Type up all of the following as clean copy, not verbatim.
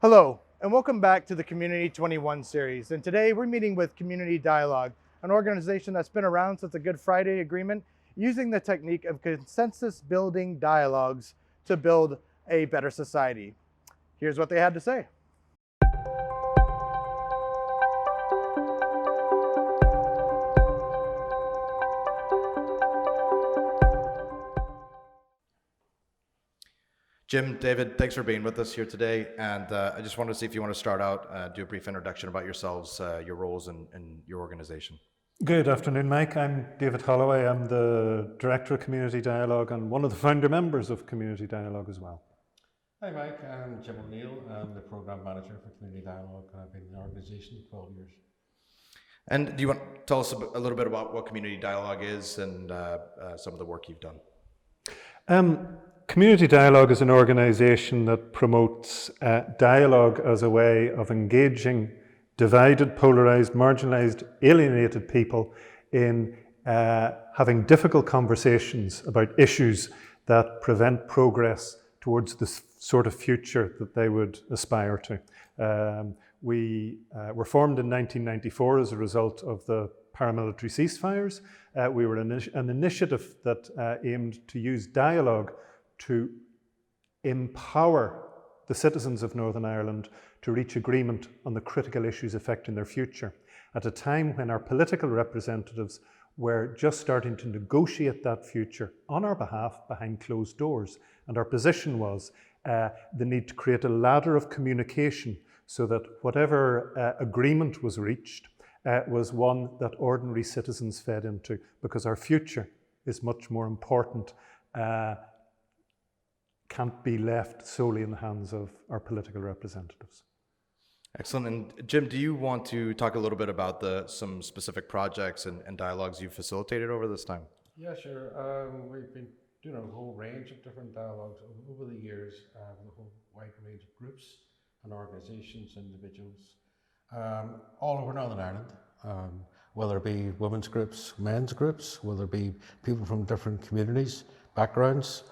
Hello, and welcome back to the Community-21 series. And today we're meeting with Community Dialogue, an organization that's been around since the Good Friday Agreement, using the technique of consensus building dialogues to build a better society. Here's what they had to say. Jim, David, thanks for being with us here today. And I just wanted to see if you want to start out, do a brief introduction about yourselves, your roles and your organization. Good afternoon, Mike. I'm David Holloway. I'm the Director of Community Dialogue and one of the founder members of Community Dialogue as well. Hi Mike, I'm Jim O'Neill. I'm the Program Manager for Community Dialogue and I've been in the organisation 12 years. And do you want to tell us a little bit about what Community Dialogue is and some of the work you've done? Community Dialogue is an organisation that promotes dialogue as a way of engaging divided, polarised, marginalised, alienated people in having difficult conversations about issues that prevent progress towards the sort of future that they would aspire to. We were formed in 1994 as a result of the paramilitary ceasefires. We were an initiative that aimed to use dialogue to empower the citizens of Northern Ireland to reach agreement on the critical issues affecting their future at a time when our political representatives were just starting to negotiate that future on our behalf behind closed doors. And our position was the need to create a ladder of communication so that whatever agreement was reached was one that ordinary citizens fed into, because our future is much more important. Can't be left solely in the hands of our political representatives. Excellent. And Jim, do you want to talk a little bit about some specific projects and dialogues you've facilitated over this time? Yeah, sure. We've been doing a whole range of different dialogues over the years with a whole wide range of groups and organisations, individuals, all over Northern Ireland, whether it be women's groups, men's groups, whether it be people from different communities, backgrounds,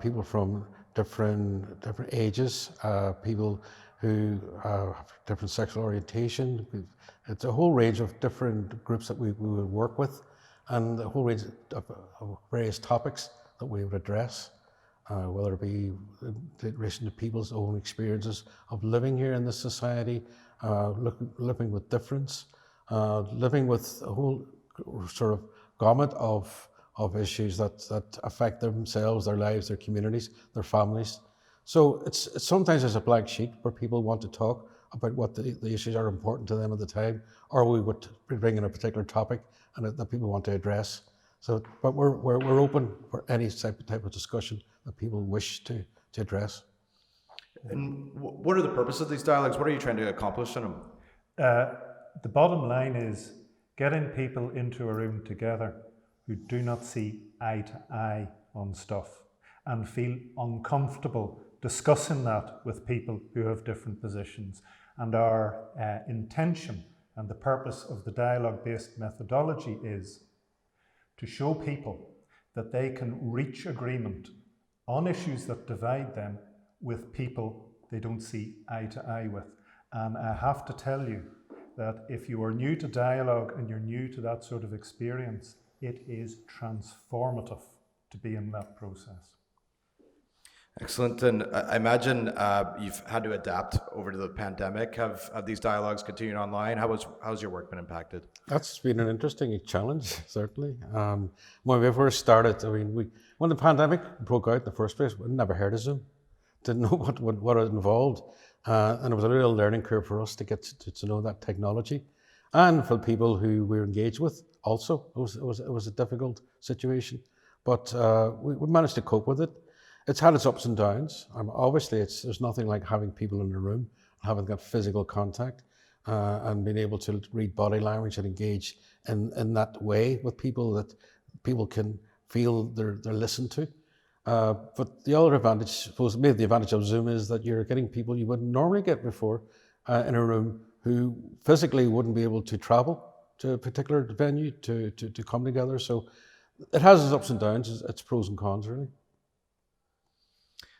people from different ages, people who have different sexual orientation. It's a whole range of different groups that we would work with, and a whole range of various topics that we would address, whether it be in relation to people's own experiences of living here in this society, living with difference, living with a whole sort of gamut of issues that affect themselves, their lives, their communities, their families. So it's sometimes there's a blank sheet where people want to talk about what the issues are important to them at the time, or we would bring in a particular topic and that people want to address. So, but we're open for any type of discussion that people wish to address. And what are the purposes of these dialogues? What are you trying to accomplish in them? The bottom line is getting people into a room together who do not see eye to eye on stuff and feel uncomfortable discussing that with people who have different positions. And our intention and the purpose of the dialogue-based methodology is to show people that they can reach agreement on issues that divide them with people they don't see eye to eye with. And I have to tell you that if you are new to dialogue and you're new to that sort of experience, it is transformative to be in that process. Excellent. And I imagine you've had to adapt over to the pandemic. Have these dialogues continued online? How's your work been impacted? That's been an interesting challenge, certainly. When we first started, when the pandemic broke out in the first place, we never heard of Zoom. Didn't know what it involved. And it was a real learning curve for us to get to know that technology. And for people who we were engaged with also, it was a difficult situation. But we managed to cope with it. It's had its ups and downs. Obviously, there's nothing like having people in the room, having that physical contact, and being able to read body language and engage in that way with people that people can feel they're listened to. But the other advantage, I suppose, maybe the advantage of Zoom is that you're getting people you wouldn't normally get before in a room who physically wouldn't be able to travel to a particular venue to come together. So it has its ups and downs, its pros and cons, really.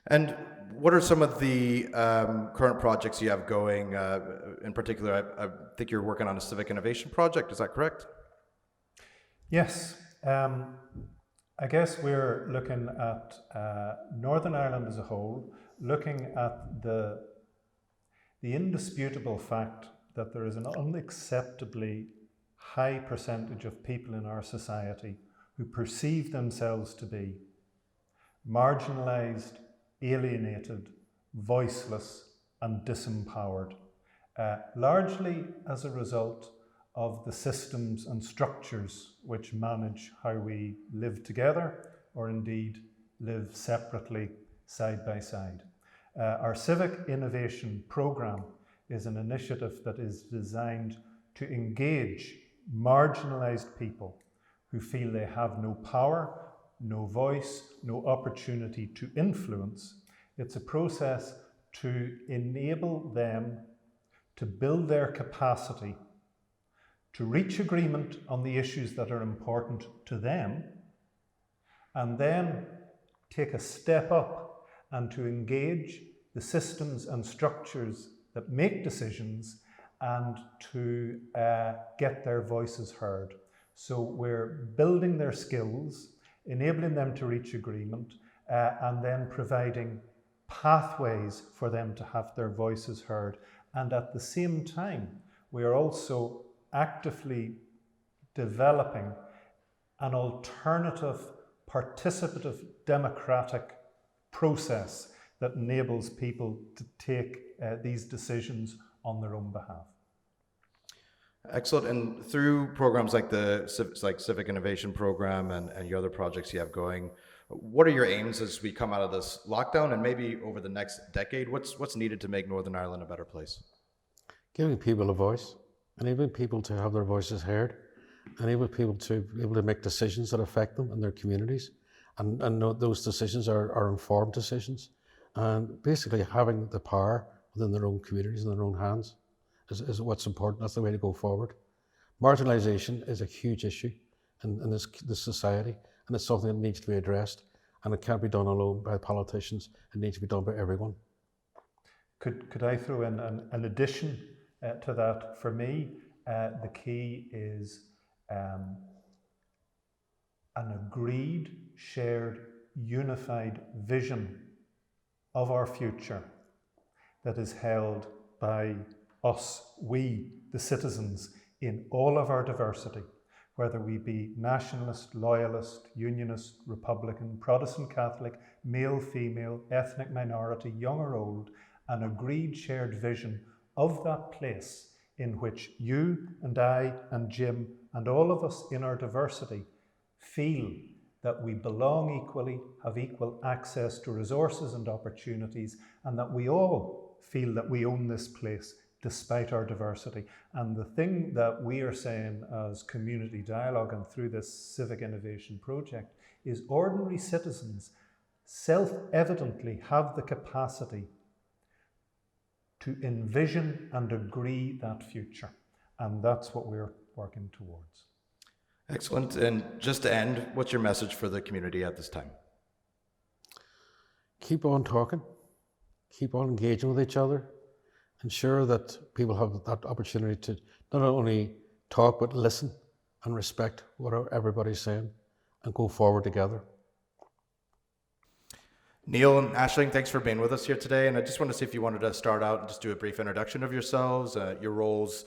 And what are some of the current projects you have going? In particular, I think you're working on a civic innovation project. Is that correct? Yes. I guess we're looking at Northern Ireland as a whole, looking at the indisputable fact that there is an unacceptably high percentage of people in our society who perceive themselves to be marginalised, alienated, voiceless and disempowered, largely as a result of the systems and structures which manage how we live together or indeed live separately side by side. Our Civic Innovation Programme is an initiative that is designed to engage marginalised people who feel they have no power, no voice, no opportunity to influence. It's a process to enable them to build their capacity to reach agreement on the issues that are important to them, and then take a step up and to engage the systems and structures that make decisions and to get their voices heard. So we're building their skills, enabling them to reach agreement, and then providing pathways for them to have their voices heard. And at the same time, we are also actively developing an alternative, participative, democratic process that enables people to take these decisions on their own behalf. Excellent. And through programs like the Civic Innovation Program and your other projects you have going, what are your aims as we come out of this lockdown and maybe over the next decade? What's needed to make Northern Ireland a better place? Giving people a voice, enabling people to have their voices heard, enabling people to be able to make decisions that affect them and their communities, and know those decisions are informed decisions, and basically having the power within their own communities in their own hands is what's important. That's the way to go forward. Marginalisation is a huge issue in this society, and it's something that needs to be addressed, and it can't be done alone by politicians. It needs to be done by everyone. Could I throw in an addition to that? For me, the key is an agreed, shared, unified vision of our future that is held by us, we, the citizens, in all of our diversity, whether we be nationalist, loyalist, unionist, Republican, Protestant, Catholic, male, female, ethnic minority, young or old, an agreed shared vision of that place in which you and I and Jim and all of us in our diversity feel that we belong equally, have equal access to resources and opportunities, and that we all feel that we own this place despite our diversity. And the thing that we are saying as Community Dialogue and through this Civic Innovation Project is ordinary citizens self-evidently have the capacity to envision and agree that future. And that's what we're working towards. Excellent. And just to end, what's your message for the community at this time? Keep on talking, keep on engaging with each other, ensure that people have that opportunity to not only talk but listen and respect what everybody's saying and go forward together. Neil and Aisling, thanks for being with us here today. And I just want to see if you wanted to start out and just do a brief introduction of yourselves, your roles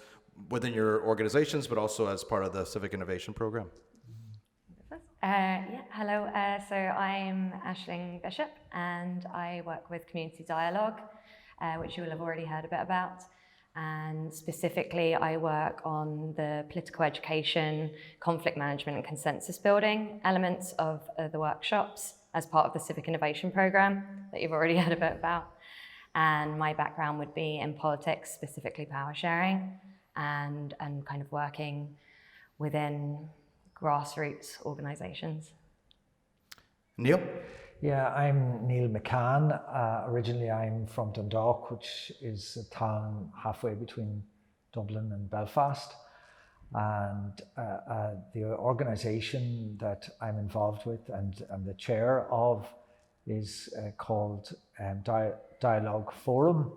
within your organizations, but also as part of the Civic Innovation Program. Hello. So I'm Aisling Bishop, and I work with Community Dialogue, which you will have already heard a bit about. And specifically, I work on the political education, conflict management, and consensus building elements of the workshops as part of the Civic Innovation Program that you've already heard a bit about. And my background would be in politics, specifically power sharing, and kind of working within grassroots organisations. Neil? Yeah, I'm Neil McCann. Originally, I'm from Dundalk, which is a town halfway between Dublin and Belfast. And the organisation that I'm involved with, and I'm the chair of, is called Dialogue Forum.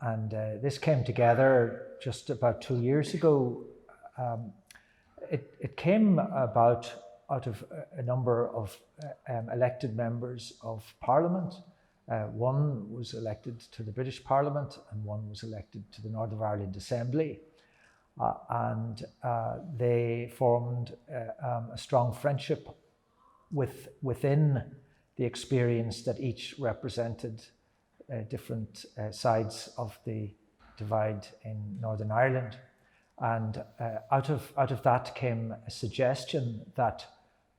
And this came together just about 2 years ago. It came about out of a number of elected members of Parliament. One was elected to the British Parliament and one was elected to the Northern Ireland Assembly. And they formed a strong friendship within the experience that each represented different sides of the divide in Northern Ireland. And out of that came a suggestion that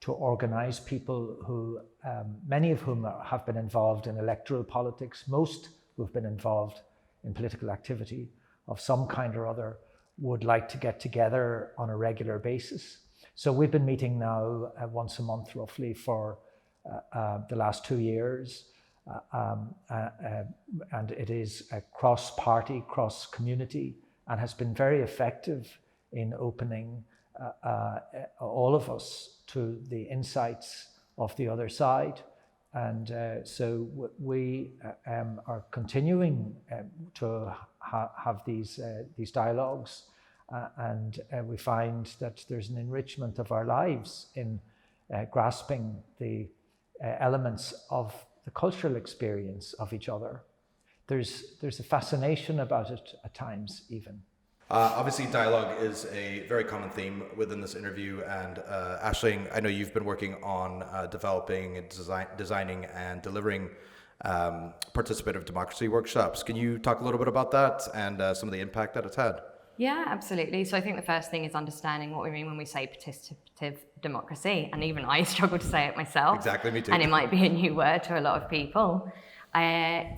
to organise people who, many of whom have been involved in electoral politics, most who have been involved in political activity of some kind or other, would like to get together on a regular basis. So we've been meeting now once a month roughly for the last 2 years. And it is a cross-party, cross-community, and has been very effective in opening all of us to the insights of the other side. And so we are continuing to have these dialogues, and we find that there's an enrichment of our lives in grasping the elements of the cultural experience of each other. There's a fascination about it at times even. Obviously, dialogue is a very common theme within this interview, and Aisling, I know you've been working on developing and designing and delivering participative democracy workshops. Can you talk a little bit about that and some of the impact that it's had? Yeah, absolutely. So I think the first thing is understanding what we mean when we say participative democracy, and even I struggle to say it myself. Exactly, me too. And it might be a new word to a lot of people.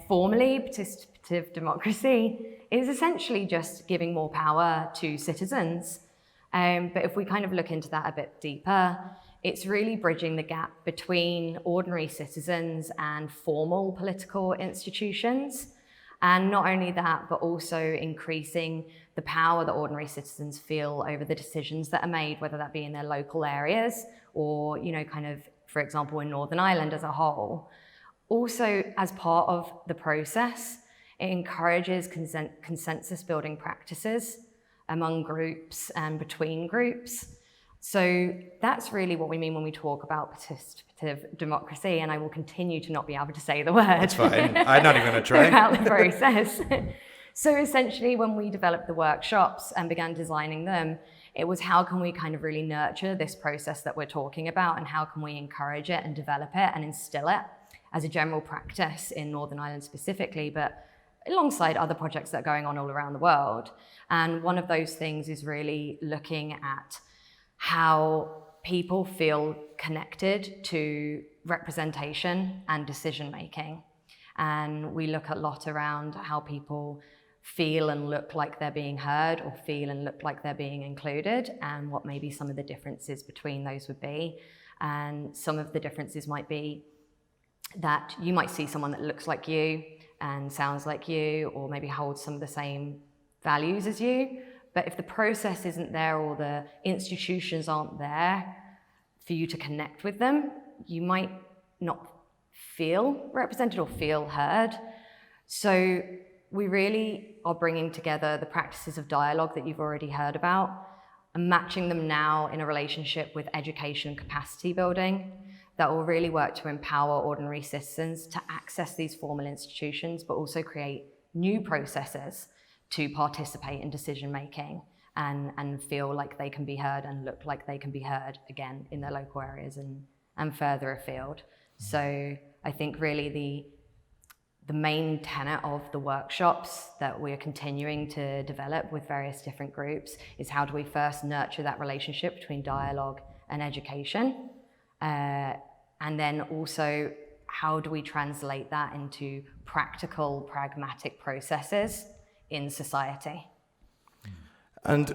Formally, participative democracy is essentially just giving more power to citizens. But if we kind of look into that a bit deeper, it's really bridging the gap between ordinary citizens and formal political institutions. And not only that, but also increasing the power that ordinary citizens feel over the decisions that are made, whether that be in their local areas or, kind of, for example, in Northern Ireland as a whole. Also, as part of the process, it encourages consensus building practices among groups and between groups. So that's really what we mean when we talk about participative democracy, and I will continue to not be able to say the word. That's fine. I'm not even going to try. Throughout the process. So essentially, when we developed the workshops and began designing them, it was how can we kind of really nurture this process that we're talking about, and how can we encourage it and develop it and instill it as a general practice in Northern Ireland specifically, but alongside other projects that are going on all around the world. And one of those things is really looking at how people feel connected to representation and decision making. And we look a lot around how people feel and look like they're being heard, or feel and look like they're being included, and what maybe some of the differences between those would be. And some of the differences might be that you might see someone that looks like you and sounds like you, or maybe holds some of the same values as you. But if the process isn't there, or the institutions aren't there for you to connect with them, you might not feel represented or feel heard. So we really are bringing together the practices of dialogue that you've already heard about and matching them now in a relationship with education and capacity building that will really work to empower ordinary citizens to access these formal institutions, but also create new processes to participate in decision making and feel like they can be heard and look like they can be heard again in their local areas and further afield. So I think really the main tenet of the workshops that we're continuing to develop with various different groups is how do we first nurture that relationship between dialogue and education, and then also how do we translate that into practical, pragmatic processes in society. And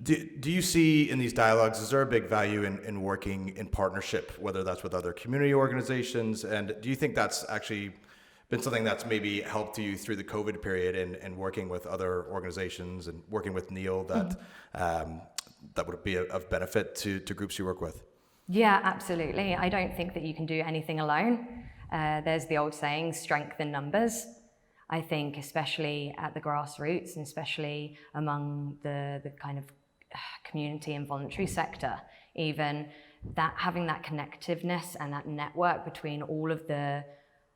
do you see in these dialogues, is there a big value in working in partnership, whether that's with other community organizations? And do you think that's actually been something that's maybe helped you through the COVID period in working with other organizations and working with Neil that that would be of benefit to groups you work with? Yeah, absolutely. I don't think that you can do anything alone. There's the old saying, strength in numbers. I think especially at the grassroots and especially among the kind of community and voluntary sector, even that having that connectiveness and that network between all of the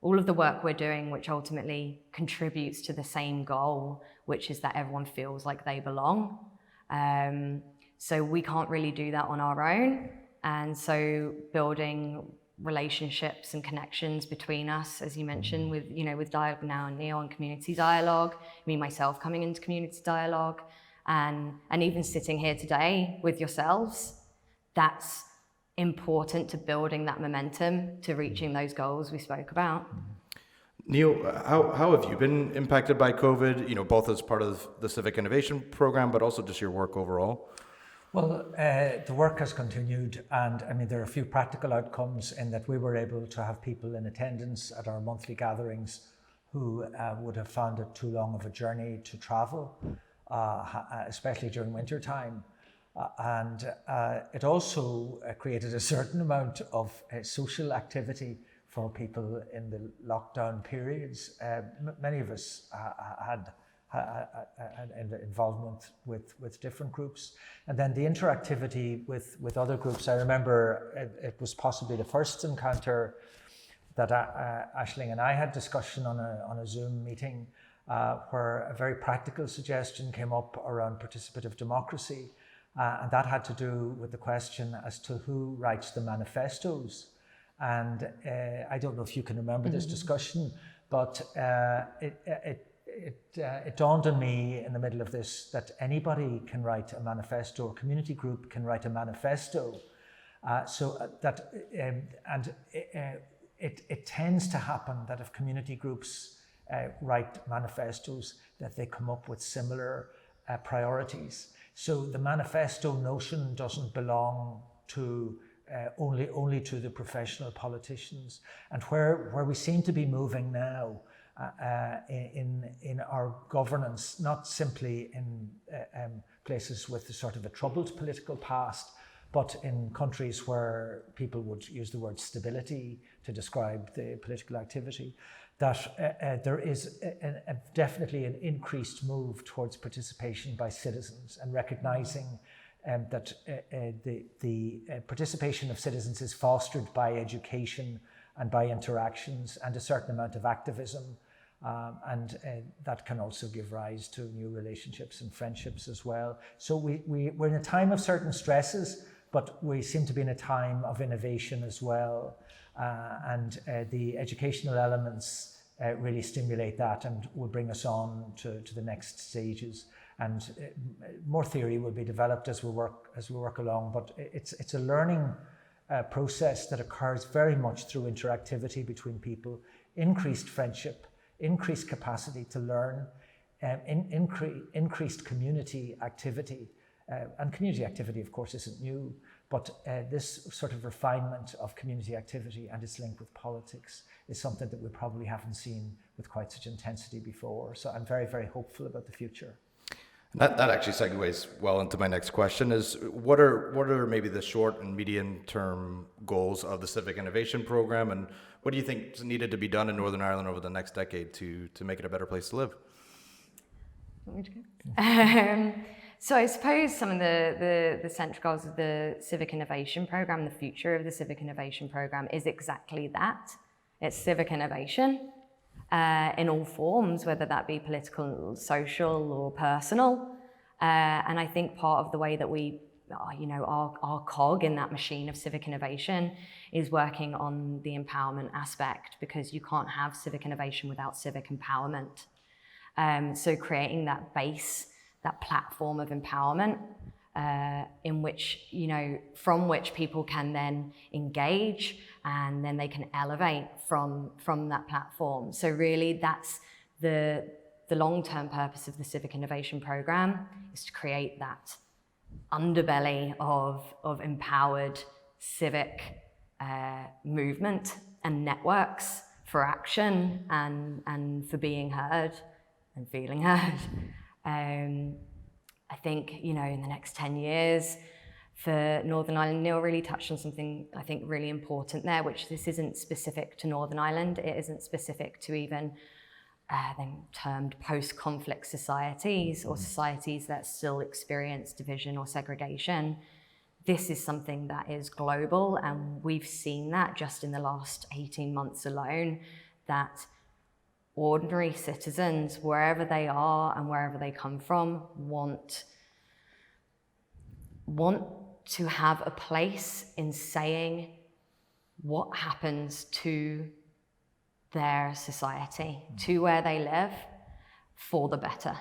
work we're doing, which ultimately contributes to the same goal, which is that everyone feels like they belong. So we can't really do that on our own. And so building relationships and connections between us, as you mentioned, with Dialogue Now and Neil and Community Dialogue, me myself coming into Community Dialogue, and even sitting here today with yourselves, that's important to building that momentum to reaching those goals we spoke about. Neil, how have you been impacted by COVID, both as part of the Civic Innovation Program, but also just your work overall? Well, the work has continued, and I mean, there are a few practical outcomes in that we were able to have people in attendance at our monthly gatherings who would have found it too long of a journey to travel, especially during winter time. And it also created a certain amount of social activity for people in the lockdown periods. Many of us had involvement with different groups. And then the interactivity with other groups. I remember it was possibly the first encounter that Aisling and I had discussion on a Zoom meeting where a very practical suggestion came up around participative democracy. And that had to do with the question as to who writes the manifestos. And I don't know if you can remember this discussion, but it dawned on me in the middle of this that anybody can write a manifesto, or a community group can write a manifesto. It tends to happen that if community groups write manifestos, that they come up with similar priorities. So the manifesto notion doesn't belong to only to the professional politicians. And where we seem to be moving now in our governance, not simply in places with a sort of a troubled political past, but in countries where people would use the word stability to describe the political activity, that there is definitely an increased move towards participation by citizens and recognizing that the participation of citizens is fostered by education and by interactions and a certain amount of activism. And that can also give rise to new relationships and friendships as well. So we're in a time of certain stresses, but we seem to be in a time of innovation as well. And the educational elements really stimulate that and will bring us on to the next stages. And more theory will be developed as we work along. But it's a learning process that occurs very much through interactivity between people, increased friendship, increased capacity to learn, increased community activity. And community activity, of course, isn't new, but this sort of refinement of community activity and its link with politics is something that we probably haven't seen with quite such intensity before. So I'm very, very hopeful about the future. That actually segues well into my next question is what are maybe the short and medium term goals of the Civic Innovation Program, and what do you think is needed to be done in Northern Ireland over the next decade to make it a better place to live? So I suppose some of the central goals of the Civic Innovation Program, the future of the Civic Innovation Program is exactly that. It's civic innovation in all forms, whether that be political, social or personal. And I think part of the way that we, our cog in that machine of civic innovation is working on the empowerment aspect, because you can't have civic innovation without civic empowerment. So creating that base, that platform of empowerment in which, from which people can then engage and then they can elevate from that platform. So really that's the long-term purpose of the Civic Innovation Program, is to create that underbelly of empowered civic movement and networks for action and for being heard and feeling heard. I think, in the next 10 years, for Northern Ireland, Neil really touched on something I think really important there, which this isn't specific to Northern Ireland. It isn't specific to even them termed post-conflict societies or societies that still experience division or segregation. This is something that is global, and we've seen that just in the last 18 months alone, that ordinary citizens, wherever they are and wherever they come from, want to have a place in saying what happens to their society, to where they live, for the better.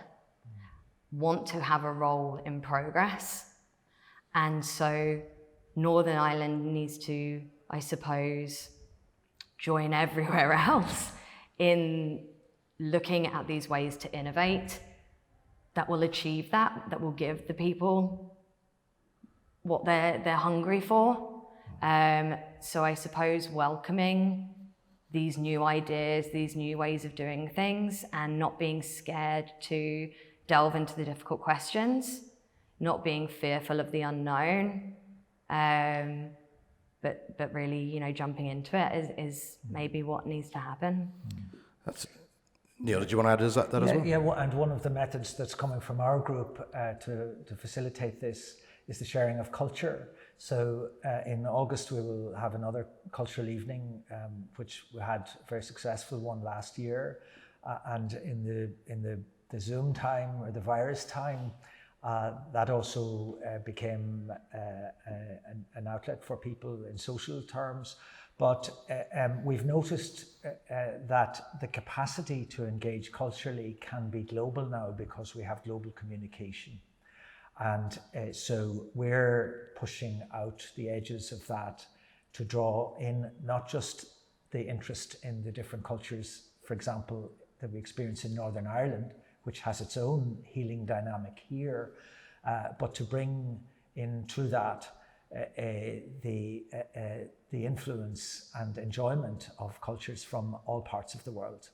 Want to have a role in progress. And so Northern Ireland needs to, I suppose, join everywhere else in looking at these ways to innovate that will achieve that will give the people what they're hungry for. So I suppose welcoming these new ideas, these new ways of doing things, and not being scared to delve into the difficult questions, not being fearful of the unknown, but really, jumping into it is maybe what needs to happen. Neil, did you want to add to that as well? Yeah, and one of the methods that's coming from our group to facilitate this is the sharing of culture. So in August we will have another cultural evening, which we had a very successful one last year, and in the Zoom time or the virus time, that also became an outlet for people in social terms. But we've noticed that the capacity to engage culturally can be global now because we have global communication. And so we're pushing out the edges of that to draw in not just the interest in the different cultures, for example, that we experience in Northern Ireland, which has its own healing dynamic here, but to bring in through that the influence and enjoyment of cultures from all parts of the world.